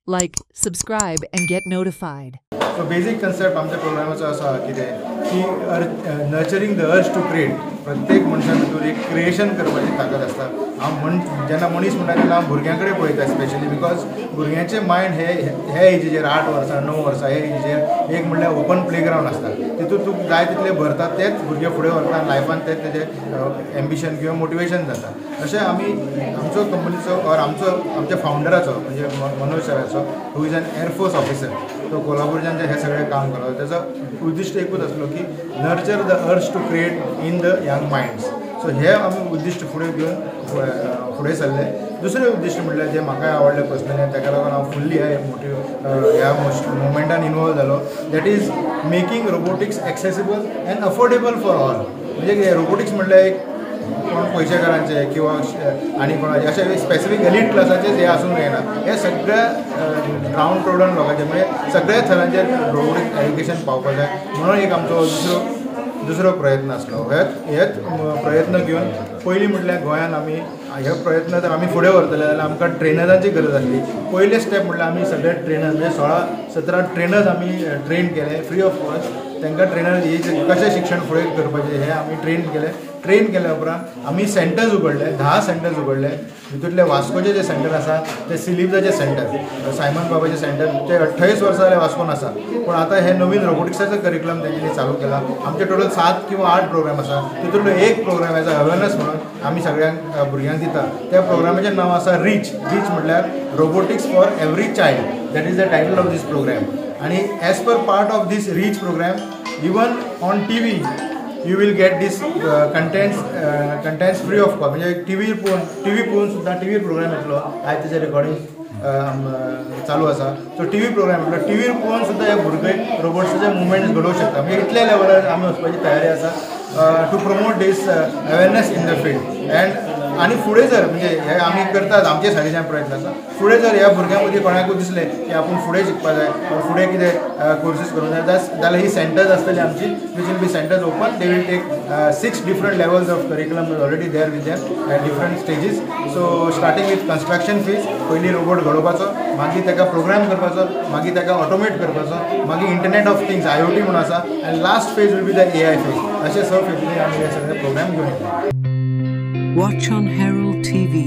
Like, subscribe, and get notified. So basic concept आमच्या प्रोग्रामाचो असा कितें की nurturing the urge to create. प्रत्येक मनशा भितर एक क्रिएशन करपाची ताकद आसता. हांव जेन्ना मनीस म्हणटा तेन्ना हांव भुरग्यां कडेन पळयता स्पेशली बिकॉज भुरग्यांचें मायंड हे एजीचेर 8 वर्सां 9 वर्सां हे एजीचेर एक म्हणल्यार ओपन प्लेग्रावंड आसता. तितूंत तूं जाय तितले भरता तेच भुरगे फुडें व्हरता लायफान तेच तेजें एम्बिशन किंवा मोटिवेशन जाता. अशें आमी आमचो कंपनीचो ऑर आमच्या फावंडराचो म्हणजे मनोज सराचो who is an air force officer. तो कोल्हापूरच्यान हे सगळें काम करता. त्याचं उद्दिष्ट एकूच आसलो की nurture the urge to create in the young minds. So हे आमी उद्दिश्ट फुडें घेवन फुडें सरले. दुसरें उद्दिश्ट म्हणल्यार जें म्हाका आवडलें पर्सनली ताका लागून हांव फुल्ली ह्या मुवमेंटान इनवॉल्व जालो. That is making robotics accessible end affordable for all. म्हणजे रोबोटिक्स म्हणल्यार एक कोण पयशेकारांचे किंवा आनी कोणाचे अशे स्पेसिफीक एलीट क्लासाचेच हे आसूंक जायना. हे सगळ्या ग्रावंड प्रोडक्ट लोकांचे म्हणजे सगळ्या थरांचेर रोबोटिक एज्युकेशन पावपाक जाय म्हणून एक आमचो दुसरो प्रयत्न आसलो. हेच प्रयत्न घेवन पयलीं म्हटल्यार गोंयान आमी हे प्रयत्न जर आमी फुडें व्हरतले जाल्यार आमकां ट्रेनरांची गरज आसली. पयले स्टेप म्हटल्यार आमी सगळे ट्रेनर म्हणजे 16-17 ट्रेनर्स आमी ट्रेन केले फ्री ऑफ कॉस्ट. तांकां ट्रेनर कशें शिक्षण फुडें करपाचें हें आमी ट्रेन केल्या उपरांत आमी सेंटर्स उगडले. 10 सेंटर्स उगडले. तितूंतले वास्कोचे जे सेंटर आसा ते सिलिब्साचे सेंटर सायमन बाबाचे सेंटर ते 28 वर्सां जाले वास्कोन आसा. पूण आतां हे नवीन रोबोटिक्साचो करिक्युलम तेंच्यांनी चालू केला. आमचे टोटल 7 किंवा 8 प्रोग्राम आसा. तितूंतलो एक प्रोग्राम एज अवेरनेस म्हणून आमी सगळ्यांक भुरग्यांक दिता. त्या प्रोग्रामाचें नांव आसा रीच म्हटल्यार robotics for every child. That is the title of this programme. आनी as per part of this reach programme even on TV you will get this contents free of cost. म्हणजे टीव्ही पळोवन सुद्दां TV programme येतलो. आयज तेजें recording चालू आसा. So TV programme येतलो. टीव्ही पळोवन सुद्दां हे भुरगे रोबोट्साचे मुवमेंट्स घडोवंक शकता. म्हणजे इतल्या लेवलार आमी वचपाची तयारी आसा to promote this awareness in the field. आनी फुडें जर म्हणजे हे आमी करतात आमचे सायडीच्यान प्रयत्न आसा. फुडें जर ह्या भुरग्यां मदीं कोणाकूय दिसलें की आपूण फुडें शिकपा जाय फुडें कितें कोर्सीस करूंक जाय जाल्यार ही सेंटर्स आसतली आमची which will be centres open. They will take 6 different levels of curriculum already there with them at different stages. So starting with construction phase पयलीं रोबोट घडोवपाचो, मागीर ताका प्रोग्राम करपाचो, मागीर ताका ऑटोमेट करपाचो, मागीर इंटरनेट ऑफ थिंग्स IoT म्हणून आसा आनी last phase will be the AI phase. अशे 6 फेजींनी आमी हे सगळे प्रोग्राम घेवन येता. Watch on Herald TV.